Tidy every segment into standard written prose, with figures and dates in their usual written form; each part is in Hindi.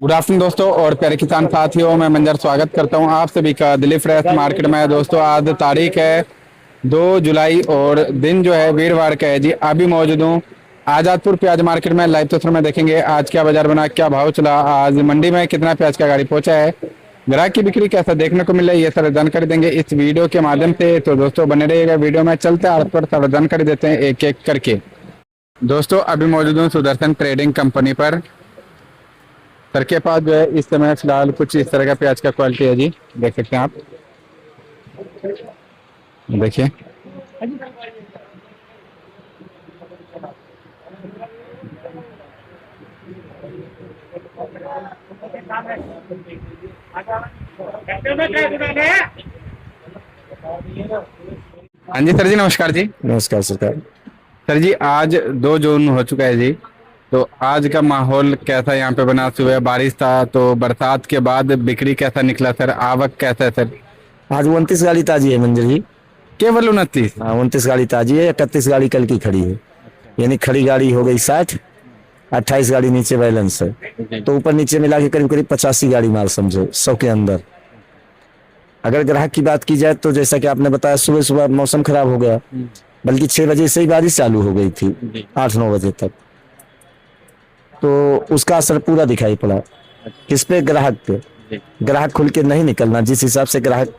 गुड आफ्टरनून दोस्तों और प्यारे किसान साथियों, मैं मंजर स्वागत करता हूं आप सभी का दिल्ली फ्रेश मार्केट में। दोस्तों आज तारीख है 2 जुलाई और दिन जो है वीरवार का है जी। अभी मौजूद हूं आजादपुर प्याज मार्केट में। लाइव तस्वीर में देखेंगे आज क्या बाजार बना, क्या भाव चला, आज मंडी में कितना प्याज का गाड़ी पहुंचा है, ग्राहक की बिक्री कैसा देखने को मिला, ये सारी जानकारी देंगे इस वीडियो के माध्यम से। तो दोस्तों बने रहिएगा वीडियो में। चलते हैं आज पर सारा जानकारी देते हैं एक एक करके। दोस्तों अभी मौजूद हूँ सुदर्शन ट्रेडिंग कंपनी पर। सर के पास जो है इस समय फिलहाल कुछ इस तरह का प्याज का क्वालिटी है जी, देख सकते हैं आप। देखिए हाँ जी सर जी, नमस्कार जी। नमस्कार सरकार। सर जी आज 2 जून हो चुका है जी, तो आज का माहौल कैसा यहाँ पे बना? सुबह बारिश था, तो बरसात के बाद बिक्री कैसा निकला सर, आवक कैसा है सर? आज 29 गाड़ी ताजी है मंजर जी। केवल 29? हाँ 29 गाड़ी ताजी है, 31 गाड़ी कल की खड़ी है। यानी खड़ी गाड़ी हो गई 60, 28 गाड़ी नीचे बैलेंस है। तो ऊपर नीचे मिला के करीब करीब 85 गाड़ी माल समझो 100 के अंदर। अगर ग्राहक की बात की जाए तो जैसा कि आपने बताया सुबह सुबह मौसम खराब हो गया, बल्कि 6 बजे से ही बारिश चालू हो गई थी 8-9 बजे तक। तो उसका असर पूरा दिखाई पड़ा किस पे? ग्राहक पे। ग्राहक खुल के नहीं निकलना, जिस हिसाब से ग्राहक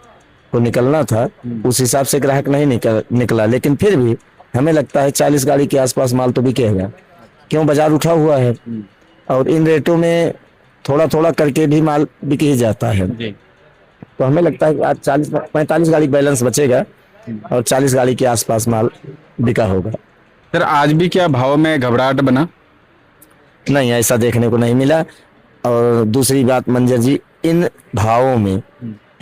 को निकलना था उस हिसाब से ग्राहक नहीं निकला। लेकिन फिर भी हमें लगता है 40 गाड़ी के आसपास माल तो बिकेगा, क्यों? बाजार उठा हुआ है और इन रेटों में थोड़ा थोड़ा करके भी माल बिक ही जाता है। तो हमें लगता है कि आज 40-45 गाड़ी बैलेंस बचेगा और 40 गाड़ी के आसपास माल बिका होगा। सर आज भी क्या भाव में घबराहट बना? नहीं, ऐसा देखने को नहीं मिला। और दूसरी बात मंजर जी, इन भावों में,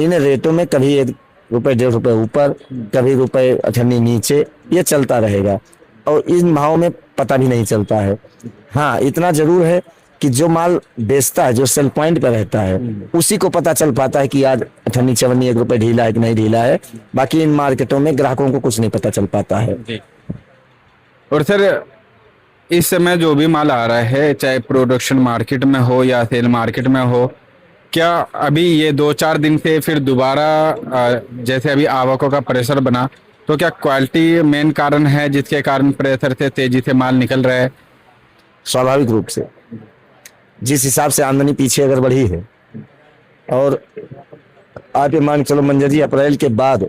इन रेटों में कभी 1 रुपए 1.5 रुपए ऊपर, कभी रुपए अठन्नी नीचे, ये चलता रहेगा। और इन भावों में पता भी नहीं चलता है। हाँ इतना जरूर है कि जो माल बेचता है, जो सेल पॉइंट पर रहता है, उसी को पता चल पाता है कि आज अठन्नी चवन्नी 1 रुपए ढीला है कि नहीं ढीला है। बाकी इन मार्केटों में ग्राहकों को कुछ नहीं पता चल पाता है। और सर इस समय जो भी माल आ रहा है, चाहे प्रोडक्शन मार्केट में हो या सेल मार्केट में हो, क्या अभी ये 2-4 दिन से फिर दोबारा जैसे अभी आवकों का प्रेशर बना, तो क्या क्वालिटी मेन कारण है जिसके कारण प्रेशर से तेजी से माल निकल रहा है? स्वाभाविक रूप से जिस हिसाब से आमदनी पीछे अगर बढ़ी है, और आप ये मान चलो मंजर जी अप्रैल के बाद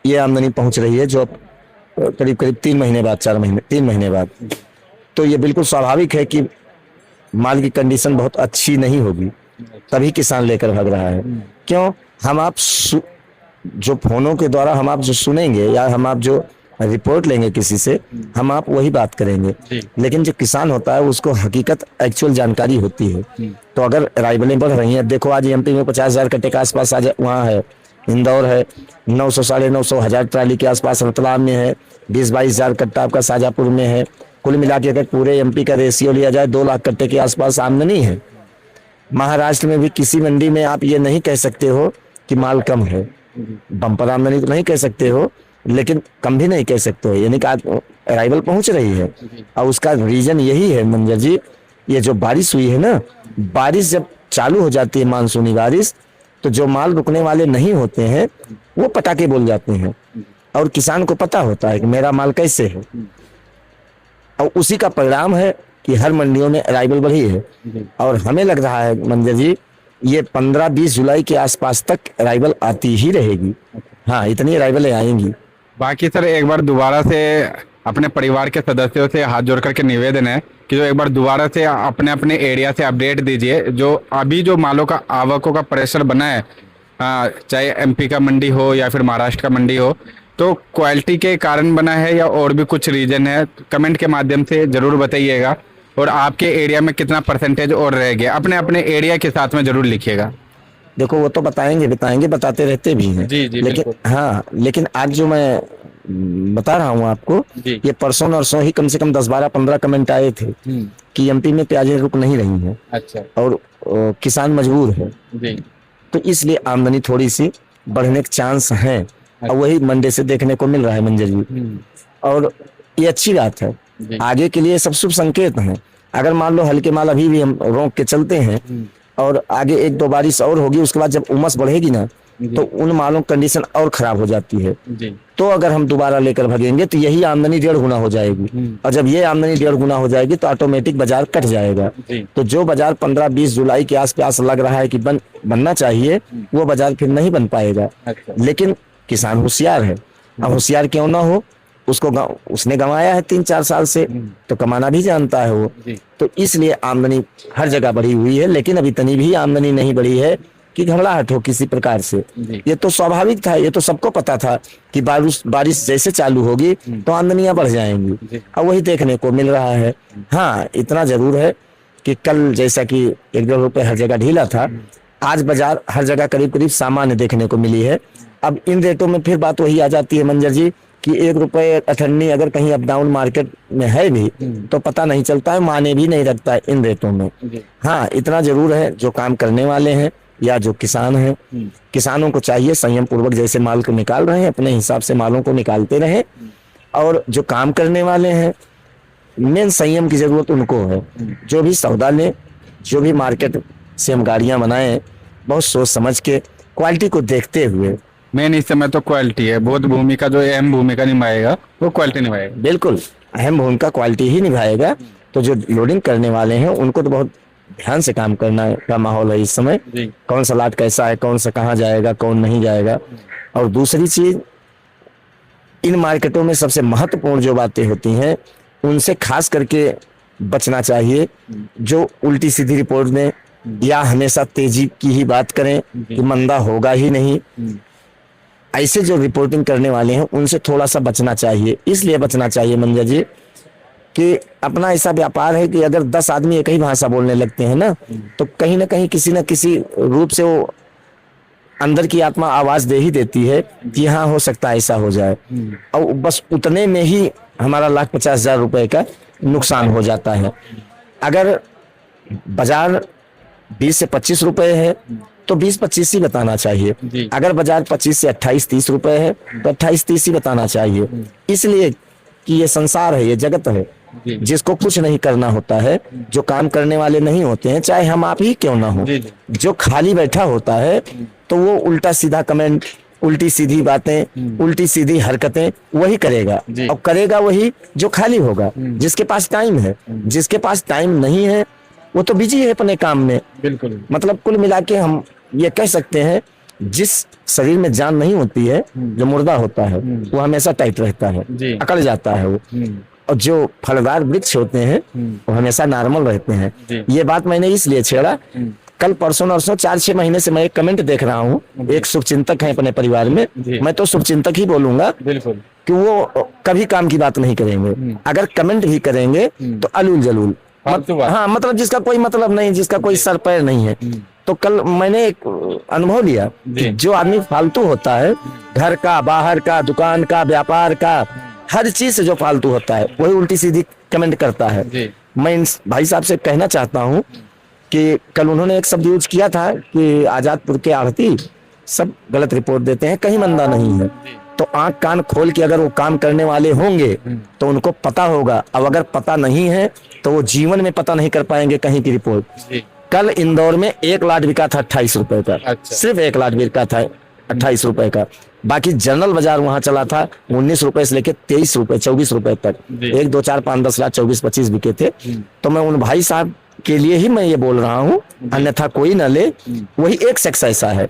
ये आमदनी पहुंच रही है, जो करीब करीब 3 महीने बाद, 4 महीने 3 महीने बाद, तो ये बिल्कुल स्वाभाविक है कि माल की कंडीशन बहुत अच्छी नहीं होगी, तभी किसान लेकर भाग रहा है। क्यों? हम आप जो फोनों के द्वारा हम आप जो सुनेंगे या हम आप जो रिपोर्ट लेंगे किसी से, हम आप वही बात करेंगे। लेकिन जो किसान होता है उसको हकीकत एक्चुअल जानकारी होती है। तो अगर राइवलें बढ़ रही हैं, देखो आज एमपी में 50,000 कट्टे के आसपास आज वहाँ है, इंदौर है 900 950 हज़ार ट्राली के आसपास, रतलाम में है 20-22 हज़ार कट्टा आपका शाजापुर में है। कुल मिला के अगर पूरे एमपी का रेशियो लिया जाए 2 लाख कट्टे के आसपास आमदनी है। महाराष्ट्र में भी किसी मंडी में आप ये नहीं कह सकते हो कि माल कम है। बम्पर आमदनी तो नहीं कह सकते हो, लेकिन कम भी नहीं कह सकते हो। यानी कि अराइवल पहुंच रही है। और उसका रीजन यही है मंजर जी, ये जो बारिश हुई है ना, बारिश जब चालू हो जाती है मानसूनी बारिश, तो जो माल रुकने वाले नहीं होते हैं वो पटाखे बोल जाते हैं। और किसान को पता होता है कि मेरा माल कैसे है, और उसी का परिणाम है कि हर मंडियों में अराइवल बढ़ी है। और हमें लग रहा है मंजर जी ये 15-20 जुलाई के आसपास तक अराइवल आती ही रहेगी। हाँ इतनी अराइवलें आएंगी। बाकी सर एक बार दोबारा से अपने परिवार के सदस्यों से हाथ जोड़ करके निवेदन है कि जो एक बार दोबारा से अपने अपने एरिया से अपडेट दीजिए। जो अभी जो मालों का आवकों का प्रेशर बना है, चाहे एमपी का मंडी हो या फिर महाराष्ट्र का मंडी हो, तो क्वालिटी के कारण बना है या और भी कुछ रीजन है? कमेंट के माध्यम से जरूर बताइएगा। और आपके एरिया में कितना परसेंटेज और रह गया, अपने अपने एरिया के साथ में जरूर लिखिएगा। देखो वो तो बताएंगे, बताते रहते भी हैं। जी लेकिन हाँ, लेकिन आज जो मैं बता रहा हूँ आपको, ये परसों नरसों ही कम से कम 10-12-15 कमेंट आए थे कि एमपी में प्याजें रुक नहीं रही हैं। अच्छा। और किसान मजबूर है जी। तो इसलिए आमदनी थोड़ी सी बढ़ने के चांस हैं। और वही मंडे से देखने को मिल रहा है मंजर जी। और ये अच्छी बात है, आगे के लिए सब शुभ संकेत हैं। अगर मान लो हल्के माल अभी भी हम रोक के चलते हैं और आगे एक दो बारिश और होगी, उसके बाद जब उमस बढ़ेगी ना तो उन मालों की कंडीशन और खराब हो जाती है। जी तो अगर हम दोबारा लेकर भागेंगे तो यही आमदनी 1.5 गुना हो जाएगी, और जब ये आमदनी 1.5 गुना हो जाएगी तो ऑटोमेटिक बाजार कट जाएगा। जी तो जो बाजार 15-20 जुलाई के आसपास लग रहा है कि बनना चाहिए, वो बाजार फिर नहीं बन पाएगा। अच्छा लेकिन किसान होशियार है। अब होशियार क्यों ना हो, उसने गंवाया है 3-4 साल से, तो कमाना भी जानता है वो। जी तो इसलिए आमदनी हर जगह बढ़ी हुई है, लेकिन अभी इतनी भी आमदनी नहीं बढ़ी है कि घबराहट हो किसी प्रकार से। जी ये तो स्वाभाविक था, ये तो सबको पता था कि बारिश जैसे चालू होगी तो आमदनियां बढ़ जाएंगी, जी और वही देखने को मिल रहा है। हाँ, इतना जरूर है कि कल जैसा कि 1-1.5 रुपए हर जगह ढीला था, आज बाजार हर जगह करीब करीब सामान्य देखने को मिली है। अब इन रेटों में फिर बात वही आ जाती है मंजर जी कि 1 रुपए 98 अगर कहीं अप डाउन मार्केट में है भी तो पता नहीं चलता है, माने भी नहीं रखता है इन रेटों में। जी हाँ, इतना जरूर है, जो काम करने वाले हैं या जो किसान हैं, किसानों को चाहिए संयम पूर्वक जैसे माल को निकाल रहे हैं अपने हिसाब से मालों को निकालते रहे, और जो काम करने वाले हैं मेन संयम की जरूरत उनको है। जो भी सौदा लें, जो भी मार्केट से हम गाड़ियां बनाएं, बहुत सोच समझ के क्वालिटी को देखते हुए। मेन इस समय तो क्वालिटी है, बहुत भूमिका जो अहम भूमिका निभाएगा वो क्वालिटी निभाएगा। बिल्कुल अहम भूमिका क्वालिटी ही निभाएगा। तो जो लोडिंग करने वाले हैं उनको तो बहुत ध्यान से काम करना का माहौल है इस समय। जी कौन सा लाट कैसा है, कौन सा कहाँ जाएगा, कौन नहीं जाएगा। और दूसरी चीज, इन मार्केटों में सबसे महत्वपूर्ण जो बातें होती हैं उनसे खास करके बचना चाहिए। जो उल्टी सीधी रिपोर्ट में या हमेशा तेजी की ही बात करें कि मंदा होगा ही नहीं, ऐसे जो रिपोर्टिंग करने वाले हैं उनसे थोड़ा सा बचना चाहिए। इसलिए बचना चाहिए मंजर जी कि अपना ऐसा व्यापार है कि अगर 10 आदमी एक ही भाषा बोलने लगते हैं ना, तो कहीं ना कहीं किसी न किसी रूप से वो अंदर की आत्मा आवाज दे ही देती है कि हाँ हो सकता है ऐसा हो जाए, और बस उतने में ही हमारा 1,50,000 रुपए का नुकसान हो जाता है। अगर बाजार 20 से 25 रुपए है तो 20-25 ही बताना चाहिए। जी। अगर बाजार 25 से 28-30 रुपए है तो 28-30 ही बताना चाहिए। इसलिए कि ये संसार है, ये जगत है, जी। जिसको कुछ नहीं करना होता है, जो काम करने वाले नहीं होते हैं, चाहे हम आप ही क्यों ना हो, जी, जी। जो खाली बैठा होता है तो वो उल्टा सीधा कमेंट, उल्टी सीधी बातें, उल्टी सीधी हरकतें वही करेगा, जी। और करेगा वही जो खाली होगा, जिसके पास टाइम है। जिसके पास टाइम नहीं है वो तो बिजी है अपने काम में। बिल्कुल मतलब कुल मिला के हम ये कह सकते हैं, जिस शरीर में जान नहीं होती है, जो मुर्दा होता है, वो हमेशा टाइट रहता है, जी। अकड़ जाता है वो। और जो फलदार वृक्ष होते हैं वो हमेशा नॉर्मल रहते हैं। जी। ये बात मैंने इसलिए छेड़ा, कल परसों नरसों 4-6 महीने से मैं एक कमेंट देख रहा हूँ, एक शुभचिंतक है अपने परिवार में, जी। मैं तो शुभचिंतक ही बोलूंगा बिल्कुल कि वो कभी काम की बात नहीं करेंगे। अगर कमेंट भी करेंगे तो अलूल जलूल, फालतू बात। हाँ, मतलब जिसका कोई मतलब नहीं, जिसका कोई सर पैर नहीं है। तो कल मैंने एक अनुभव लिया कि जी। जो आदमी फालतू होता है, घर का, बाहर का, दुकान का, व्यापार का, हर चीज से जो फालतू होता है वही उल्टी सीधी कमेंट करता है। जी। मैं इन भाई साहब से कहना चाहता हूँ कि कल उन्होंने एक शब्द यूज किया था कि आजादपुर के आढ़ती सब गलत रिपोर्ट देते हैं, कहीं मंदा नहीं है। तो आंख कान खोल के अगर वो काम करने वाले होंगे तो उनको पता होगा। अब अगर पता नहीं है तो वो जीवन में पता नहीं कर पाएंगे कहीं की रिपोर्ट। जी। कल इंदौर में 1 लाट बिका था 28 रुपए का, अच्छा। सिर्फ 1 लाट बिका था 28 रुपए का। बाकी जनरल बाजार वहां चला था 19 रुपए से लेके 23 रुपए 24 रुपए तक। जी। 1, 2, 4, 5, 10 लाख 24-25 बिके थे। तो मैं उन भाई साहब के लिए ही मैं ये बोल रहा हूँ, अन्यथा कोई न ले। वही एक शख्स ऐसा है,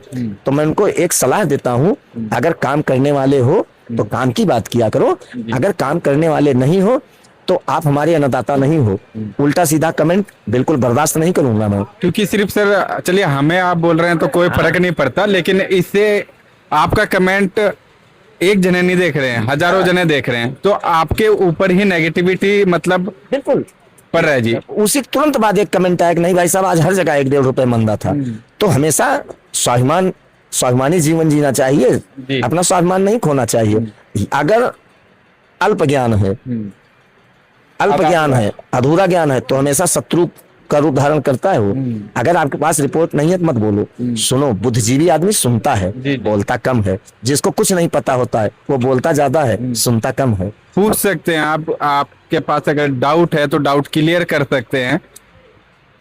तो मैं उनको एक सलाह देता हूँ, अगर काम करने वाले हो तो काम की बात किया करो, अगर काम करने वाले नहीं हो तो आप हमारे अन्नदाता नहीं हो। उल्टा सीधा कमेंट बिल्कुल बर्दाश्त नहीं करूंगा मैं। क्योंकि सिर्फ सर, चलिए हमें आप बोल रहे हैं तो कोई फर्क नहीं पड़ता, लेकिन इससे आपका कमेंट एक जने नहीं देख रहे हैं, हजारों जने देख रहे हैं, तो आपके ऊपर ही नेगेटिविटी मतलब बिल्कुल पड़ रहा है जी। उसी तुरंत बाद एक कमेंट आया कि नहीं भाई साहब, आज हर जगह 1-1.5 रुपए मंदा था। तो हमेशा स्वाभिमानी जीवन जीना चाहिए, जी। अपना स्वाभिमान नहीं खोना चाहिए। अगर अल्प ज्ञान है, अधूरा ज्ञान है, तो हमेशा शत्रु का रूप धारण करता है वो। अगर आपके पास रिपोर्ट नहीं है तो मत बोलो, सुनो। बुद्धिजीवी आदमी सुनता है, जी। बोलता कम है। जिसको कुछ नहीं पता होता है वो बोलता ज्यादा है, सुनता कम है। पूछ सकते हैं आप, आपके पास अगर डाउट है तो डाउट क्लियर कर सकते हैं।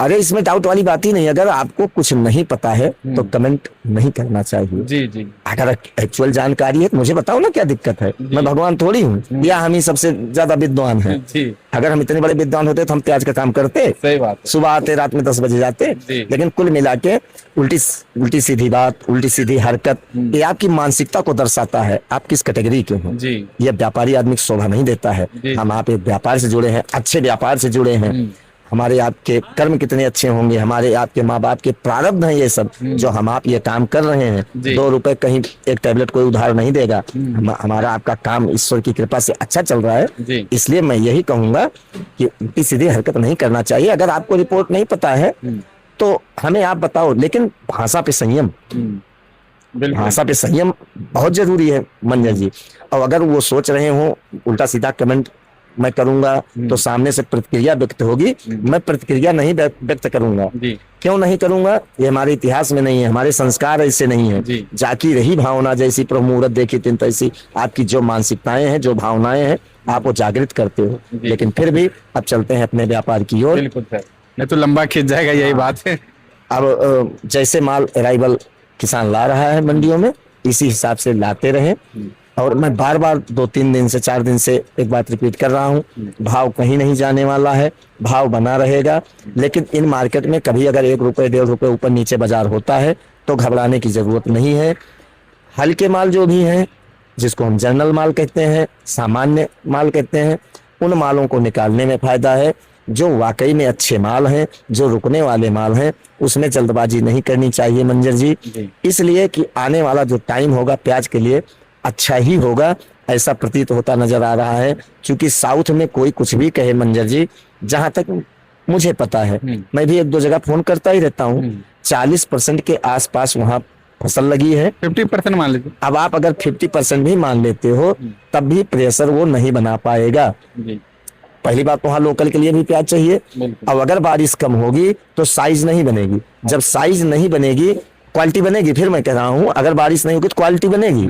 अरे इसमें डाउट वाली बात ही नहीं। अगर आपको कुछ नहीं पता है तो कमेंट नहीं करना चाहिए। जी जी अगर एक्चुअल जानकारी है तो मुझे बताओ ना क्या दिक्कत है। मैं भगवान थोड़ी हूँ या हम ही सबसे ज्यादा विद्वान हैं। जी, अगर हम इतने बड़े विद्वान होते तो हम प्याज का काम करते। सही बात है। सुबह आते रात में 10 बजे जाते। जी। लेकिन कुल मिला के उल्टी सीधी बात, उल्टी सीधी हरकत, ये आपकी मानसिकता को दर्शाता है आप किस कैटेगरी के हो। जी ये व्यापारी आदमी को शोभा नहीं देता है। जी। हम आप एक व्यापार से जुड़े हैं, अच्छे व्यापार से जुड़े हैं। हमारे आपके कर्म कितने अच्छे होंगे, हमारे आपके माँ बाप के प्रारब्ध हैं ये सब, जो हम आप ये काम कर रहे हैं। जी। 2 रुपए कहीं एक टैबलेट कोई उधार नहीं देगा। हमारा आपका काम ईश्वर की कृपा से अच्छा चल रहा है। जी। इसलिए मैं यही कहूंगा कि उल्टी सीधी हरकत नहीं करना चाहिए। अगर आपको रिपोर्ट नहीं पता है तो हमें आप बताओ, लेकिन भाषा पे संयम, बिल्कुल। भाषा पे संयम बहुत जरूरी है मंजर जी। और अगर वो सोच रहे हो उल्टा सीधा कमेंट मैं करूंगा तो सामने से प्रतिक्रिया व्यक्त होगी, मैं प्रतिक्रिया नहीं व्यक्त करूंगा। जी क्यों नहीं करूंगा? ये हमारे इतिहास में नहीं है, हमारे संस्कार ऐसे नहीं है। जी। जाकी रही भावना जैसी प्रभु मुहूर्त देखी तिन तैसी। आपकी जो मानसिकताएं हैं, जो भावनाएं हैं, आप वो जागृत करते हो। जी। लेकिन फिर भी अब चलते हैं अपने व्यापार की ओर। बिल्कुल सर, नहीं तो लंबा खिंच जाएगा, यही बात है। अब जैसे माल अराइवल किसान ला रहा है मंडियों में, इसी हिसाब से लाते रहे। और मैं बार बार 2-3 दिन से 4 दिन से एक बात रिपीट कर रहा हूँ, भाव कहीं नहीं जाने वाला है, भाव बना रहेगा। लेकिन इन मार्केट में कभी अगर 1 रुपए 1.5 रुपए ऊपर नीचे बाजार होता है तो घबराने की जरूरत नहीं है। हल्के माल जो भी हैं, जिसको हम जनरल माल कहते हैं, सामान्य माल कहते हैं, उन मालों को निकालने में फायदा है। जो वाकई में अच्छे माल हैं, जो रुकने वाले माल हैं, उसमें जल्दबाजी नहीं करनी चाहिए मंजर जी। इसलिए कि आने वाला जो टाइम होगा प्याज के लिए अच्छा ही होगा, ऐसा प्रतीत होता नजर आ रहा है। क्योंकि साउथ में कोई कुछ भी कहे मंजर जी, जहां तक मुझे पता है, मैं भी 1-2 जगह फोन करता ही रहता हूँ, 40% के आसपास वहां फसल लगी है। 50% मान लीजिए। अब आप अगर 50% भी मान लेते हो तब भी प्रेशर वो नहीं बना पाएगा। जी पहली बात, वहां लोकल के लिए भी प्याज चाहिए। अब अगर बारिश कम होगी तो साइज नहीं बनेगी। जब साइज नहीं बनेगी, क्वालिटी बनेगी। फिर मैं कह रहा हूं, अगर बारिश नहीं होगी तो क्वालिटी बनेगी,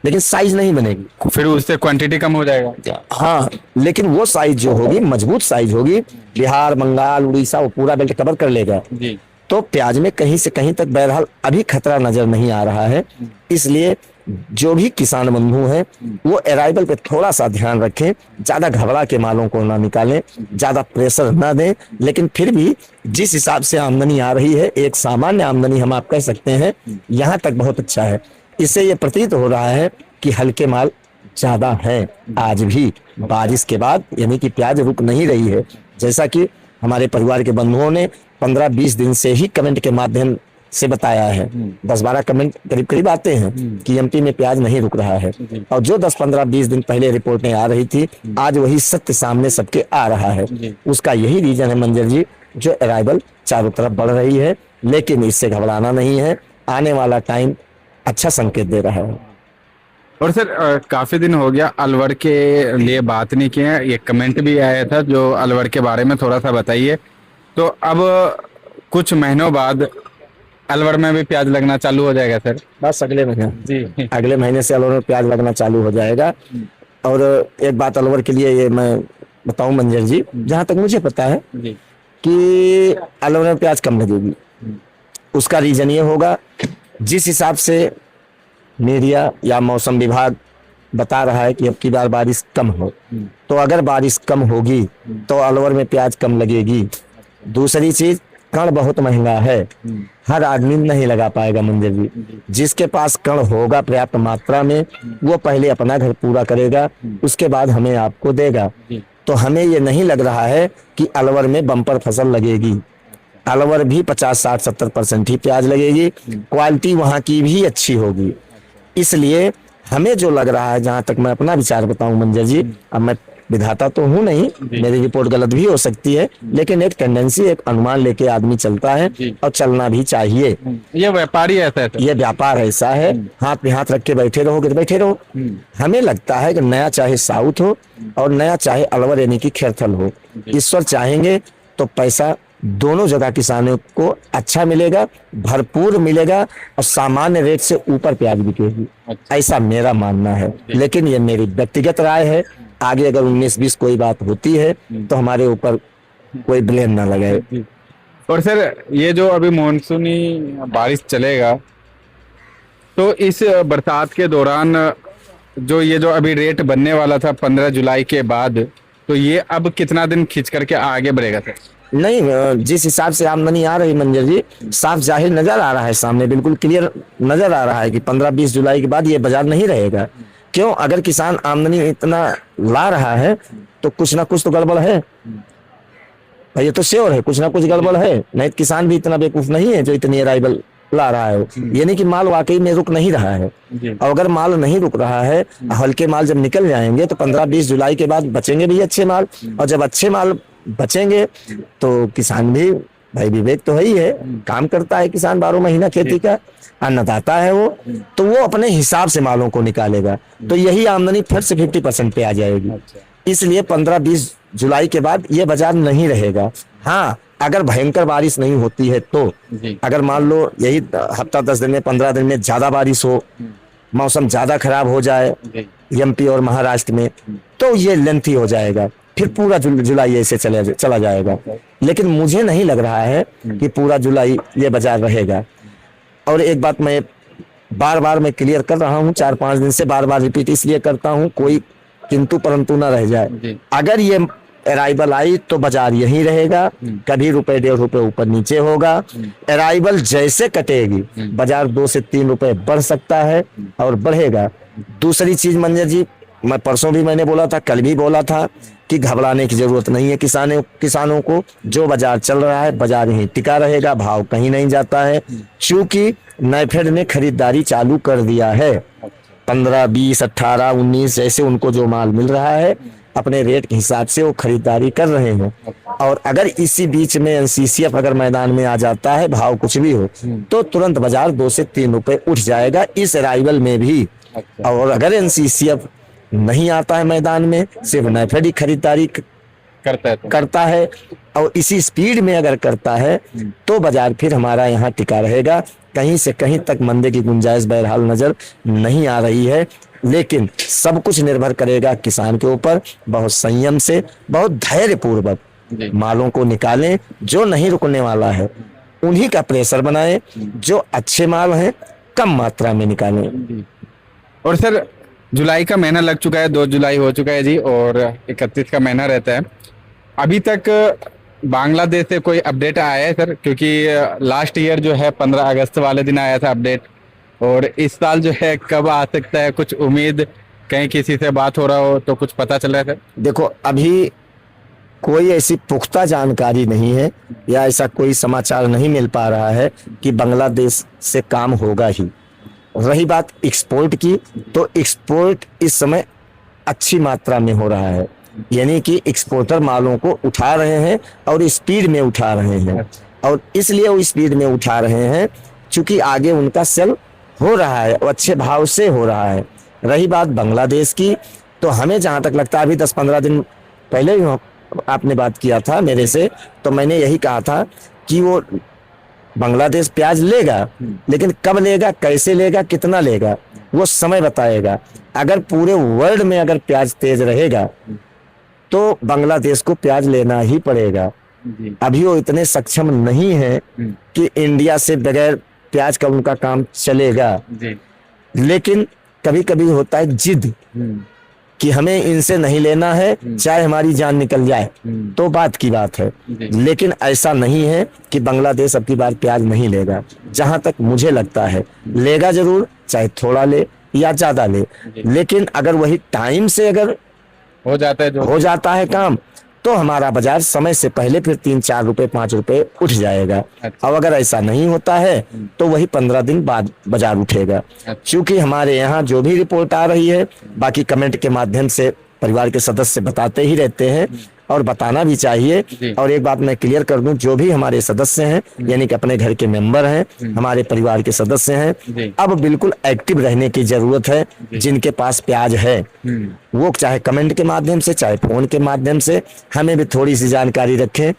लेकिन साइज नहीं बनेगी। फिर उससे क्वांटिटी कम हो जाएगा। हाँ, लेकिन वो साइज जो होगी, मजबूत साइज होगी, बिहार, बंगाल, उड़ीसा, वो पूरा बेल्ट कवर कर लेगा। जी तो प्याज में कहीं से कहीं तक बहरहाल अभी खतरा नजर नहीं आ रहा है। इसलिए जो भी किसान बंधु हैं वो अराइवल पे थोड़ा सा ध्यान रखें, ज्यादा घबरा के मालों को ना निकालें, ज्यादा प्रेशर ना दें। लेकिन फिर भी जिस हिसाब से आमदनी आ रही है, एक सामान्य आमदनी हम आप कह सकते हैं, यहाँ तक बहुत अच्छा है। इससे ये प्रतीत हो रहा है कि हल्के माल ज्यादा है आज भी बारिश के बाद, यानी कि प्याज रुक नहीं रही है। जैसा कि हमारे परिवार के बंधुओं ने 15-20 दिन से ही कमेंट के माध्यम से बताया है, 10-12 कमेंट करीब करीब आते हैं कि एमपी में प्याज नहीं रुक रहा है। और जो 10-15-20 दिन पहले रिपोर्टें आ रही थी, आज वही सत्य सामने सबके आ रहा है। उसका यही रीजन है मंजर जी, जो अराइवल चारों तरफ बढ़ रही है। लेकिन इससे घबराना नहीं है, आने वाला टाइम अच्छा संकेत दे रहा है। और सर काफी दिन हो गया अलवर के लिए बात नहीं किए हैं, ये कमेंट भी आया था, जो अलवर के बारे में थोड़ा सा बताइए। तो अब कुछ महीनों बाद अलवर में भी प्याज लगना चालू हो जाएगा सर? बस अगले महीने जी अगले महीने से अलवर में प्याज लगना चालू हो जाएगा। और एक बात अलवर के लिए ये मैं बताऊं मंजर जी, जहां तक मुझे पता है जी कि अलवर में प्याज कम लगेगी। उसका रीजन ये होगा, जिस हिसाब से मीडिया या मौसम विभाग बता रहा है कि अब की बार बारिश कम हो, तो अगर बारिश कम होगी तो अलवर में प्याज कम लगेगी। दूसरी चीज, कण बहुत महंगा है, हर आदमी नहीं लगा पाएगा मंजर जी। जिसके पास कण होगा पर्याप्त मात्रा में, वो पहले अपना घर पूरा करेगा, उसके बाद हमें आपको देगा। तो हमें ये नहीं लग रहा है कि अलवर में बम्पर फसल लगेगी। अलवर भी 50-60-70% ही प्याज लगेगी, क्वालिटी वहां की भी अच्छी होगी। इसलिए हमें जो लग रहा है, जहां तक मैं अपना विचार बताऊं मंजर जी, अब मैं विधाता तो हूं नहीं, मेरी रिपोर्ट गलत भी हो सकती है, लेकिन एक टेंडेंसी, एक अनुमान लेके आदमी चलता है और चलना भी चाहिए। ये व्यापारी ऐसा है, ये व्यापार ऐसा है, हाथ में हाथ रख के बैठे रहोगे तो बैठे रहो। हमें लगता है कि नया चाहे साउथ हो और नया चाहे अलवर यानी कि खेरथल हो, ईश्वर चाहेंगे तो पैसा दोनों जगह किसानों को अच्छा मिलेगा, भरपूर मिलेगा और सामान्य रेट से ऊपर प्याज बिकेगी। ऐसा मेरा मानना है, लेकिन ये मेरी व्यक्तिगत राय है। आगे अगर 19-20 कोई बात होती है तो हमारे ऊपर कोई ब्लेम ना लगाए। और सर ये जो अभी मानसूनी बारिश चलेगा, तो इस बरसात के दौरान जो ये जो अभी रेट बनने वाला था 15 जुलाई के बाद, तो ये अब कितना दिन खींच करके आगे बढ़ेगा सर? नहीं, जिस हिसाब से आमदनी आ रही मंजर जी, साफ जाहिर नजर आ रहा है, सामने बिल्कुल क्लियर नजर आ रहा है कि 15-20 जुलाई के बाद ये बाजार नहीं रहेगा। क्यों? अगर किसान आमदनी इतना ला रहा है तो कुछ ना कुछ तो गड़बड़ है। ये तो श्योर है, कुछ ना कुछ गड़बड़ है, नहीं तो किसान भी इतना बेवकूफ नहीं है जो इतनी अराइवल ला रहा है। ये नहीं कि माल वाकई में रुक नहीं रहा है। और अगर माल नहीं रुक रहा है, हल्के माल जब निकल जाएंगे तो 15-20 जुलाई के बाद बचेंगे भी अच्छे माल, और जब अच्छे माल बचेंगे तो किसान भी, भाई विवेक तो है ही है, काम करता है किसान 12 महीना खेती का, अन्नदाता है वो, तो वो अपने हिसाब से मालों को निकालेगा, तो यही आमदनी फिर से 50% पे आ जाएगी। इसलिए 15-20 जुलाई के बाद ये बाजार नहीं रहेगा। हाँ, अगर भयंकर बारिश नहीं होती है तो, अगर मान लो यही हफ्ता 10 दिन में 15 दिन में ज्यादा बारिश हो, मौसम ज्यादा खराब हो जाए एमपी और महाराष्ट्र में, तो ये लेंथी हो जाएगा, फिर पूरा जुलाई ऐसे चला जाएगा। लेकिन मुझे नहीं लग रहा है कि पूरा जुलाई ये बाजार रहेगा। और एक बात मैं बार बार मैं क्लियर कर रहा हूँ, 4-5 दिन से बार बार रिपीट इसलिए करता हूँ, कोई किंतु परंतु ना रह जाए। अगर ये अराइवल आई तो बाजार यही रहेगा, कभी रुपए 1.5 रुपए ऊपर नीचे होगा। अराइवल जैसे कटेगी बाजार 2 से 3 रुपए बढ़ सकता है और बढ़ेगा। दूसरी चीज मंजर जी, मैं परसों भी मैंने बोला था, कल भी बोला था कि घबराने की जरूरत नहीं है किसानों को। जो बाजार चल रहा है बाजार यहीं टिका रहेगा, भाव कहीं नहीं जाता है, क्योंकि नाफेड ने खरीदारी चालू कर दिया है। 15, 20, 18, 19 जैसे उनको जो माल मिल रहा है अपने रेट के हिसाब से वो खरीदारी कर रहे हैं। और अगर इसी बीच में एनसीसीएफ अगर मैदान में आ जाता है, भाव कुछ भी हो, तो तुरंत बाजार 2 से 3 रुपए उठ जाएगा इस अराइवल में भी। और अगर एनसीसीएफ नहीं आता है मैदान में, सिर्फ नाफेड ही खरीदारी करता है और इसी स्पीड में अगर करता है, तो बाजार फिर हमारा यहाँ टिका रहेगा। कहीं से कहीं तक मंदे की गुंजाइश बहरहाल नजर नहीं आ रही है, लेकिन सब कुछ निर्भर करेगा किसान के ऊपर। बहुत संयम से, बहुत धैर्य पूर्वक मालों को निकालें, जो नहीं रुकने वाला है उन्हीं का प्रेशर बनाएं, जो अच्छे माल हैं कम मात्रा में निकालें। और सर जुलाई का महीना लग चुका है, 2 जुलाई हो चुका है जी, और 31 का महीना रहता है। अभी तक बांग्लादेश से कोई अपडेट आया है सर? क्योंकि लास्ट ईयर जो है 15 अगस्त वाले दिन आया था अपडेट, और इस साल जो है कब आ सकता है? कुछ उम्मीद, कहीं किसी से बात हो रहा हो तो कुछ पता चल रहा है सर? देखो, अभी कोई ऐसी पुख्ता जानकारी नहीं है या ऐसा कोई समाचार नहीं मिल पा रहा है कि बांग्लादेश से काम होगा ही। रही बात एक्सपोर्ट की, तो एक्सपोर्ट इस समय अच्छी मात्रा में हो रहा है, यानी कि एक्सपोर्टर मालों को उठा रहे हैं और स्पीड में उठा रहे हैं। और इसलिए वो स्पीड में उठा रहे हैं क्योंकि आगे उनका सेल हो रहा है और अच्छे भाव से हो रहा है। रही बात बांग्लादेश की, तो हमें जहां तक लगता है, अभी 10-15 दिन पहले ही आपने बात किया था मेरे से, तो मैंने यही कहा था कि वो बांग्लादेश प्याज लेगा, लेकिन कब लेगा, कैसे लेगा, कितना लेगा, वो समय बताएगा। अगर पूरे वर्ल्ड में अगर प्याज तेज रहेगा तो बांग्लादेश को प्याज लेना ही पड़ेगा। अभी वो इतने सक्षम नहीं है कि इंडिया से बगैर प्याज का उनका काम चलेगा। लेकिन कभी कभी होता है जिद कि हमें इनसे नहीं लेना है, चाहे हमारी जान निकल जाए, तो बात की बात है। लेकिन ऐसा नहीं है कि बांग्लादेश अब की बार प्याज नहीं लेगा। जहां तक मुझे लगता है लेगा जरूर, चाहे थोड़ा ले या ज्यादा ले, लेकिन अगर वही टाइम से अगर हो जाता है काम, तो हमारा बाजार समय से पहले फिर 3-4 रुपए 5 रुपए उठ जाएगा। अब अगर ऐसा नहीं होता है तो वही 15 दिन बाद बाजार उठेगा। क्योंकि हमारे यहाँ जो भी रिपोर्ट आ रही है, बाकी कमेंट के माध्यम से परिवार के सदस्य बताते ही रहते हैं और बताना भी चाहिए। और एक बात मैं क्लियर कर दूं, जो भी हमारे सदस्य हैं, यानी कि अपने घर के मेंबर हैं, हमारे परिवार के सदस्य हैं, अब बिल्कुल एक्टिव रहने की जरूरत है। जिनके पास प्याज है वो चाहे कमेंट के माध्यम से, चाहे फोन के माध्यम से हमें भी थोड़ी सी जानकारी रखें,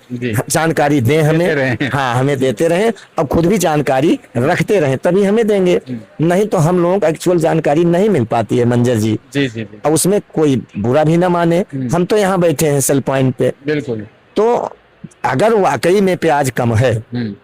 जानकारी दें हमें। हाँ, हमें देते रहें, अब खुद भी जानकारी रखते रहें, तभी हमें देंगे। नहीं तो हम लोगों को एक्चुअल जानकारी नहीं मिल पाती है मंजर जी। अब उसमें कोई बुरा भी ना माने, हम तो यहाँ बैठे हैं सेल पॉइंट पे, बिल्कुल। तो अगर वाकई में प्याज कम है, हम्म,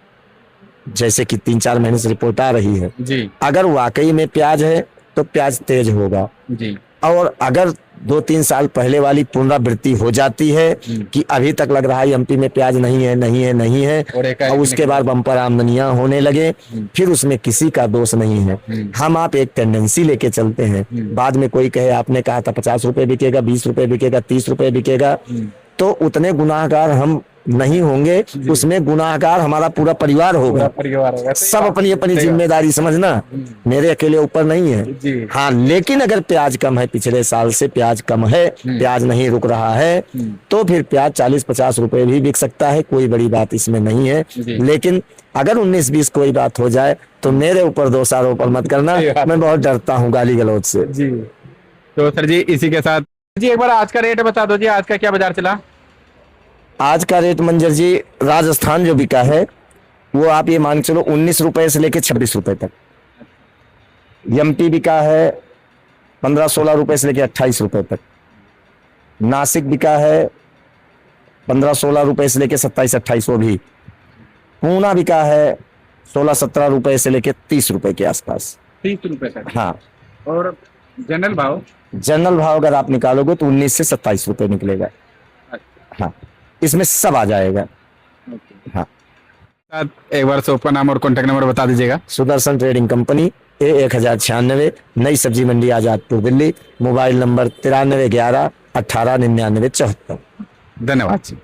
जैसे कि 3-4 महीने से रिपोर्ट आ रही है, जी अगर वाकई में प्याज है तो प्याज तेज होगा। जी और अगर 2-3 साल पहले वाली पुनरावृत्ति हो जाती है कि अभी तक लग रहा है एमपी में प्याज नहीं है नहीं है नहीं है, और एकाएक और उसके बाद बम्पर आमदनियां होने लगे, फिर उसमें किसी का दोष नहीं है। हम आप एक टेंडेंसी लेके चलते हैं, बाद में कोई कहे आपने कहा था 50 रुपए बिकेगा, 20 रुपए बिकेगा, 30 रुपए बिकेगा, तो उतने गुनाहगार हम नहीं होंगे, उसमें गुनाहगार हमारा पूरा परिवार होगा। परिवार होगा। सही सब बात। अपनी अपनी सही बात। जिम्मेदारी समझना, मेरे अकेले ऊपर नहीं है। जी। हाँ, लेकिन अगर प्याज कम है, पिछले साल से प्याज कम है, प्याज नहीं रुक रहा है, तो फिर प्याज 40-50 रुपए भी बिक सकता है, कोई बड़ी बात इसमें नहीं है। जी। लेकिन अगर 19-20 कोई बात हो जाए तो मेरे ऊपर दोषारोपण मत करना, सही बात। मैं बहुत डरता हूँ गाली गलौज से। जी। तो सर जी इसी के साथ जी एक बार आज का रेट बता दो जी, आज का क्या बाजार चला? आज का रेट मंजर जी, राजस्थान जो बिका है वो आप ये मान के चलो 19 रुपए से लेके 26 रुपए तक। एमपी बिका है 15-16 रुपए से लेके 28 रुपए तक। नासिक बिका है 15-16 रुपए से लेके 27-28, वो भी। पूना बिका है 16-17 रुपए से लेके 30 रुपए के आसपास। 30 रुपए तक। हाँ, और जनरल भाव? जनरल भाव अगर आप निकालोगे तो 19 से 27 रुपए निकलेगा। हाँ, इसमें सब आ जाएगा। हाँ, साथ एक बार शॉप का नाम और कॉन्टेक्ट नंबर बता दीजिएगा। Sudarshan trading company, A1096, Nai Sabzi Mandi, Azadpur, Delhi. Mobile number 9311 18 99 74। धन्यवाद जी।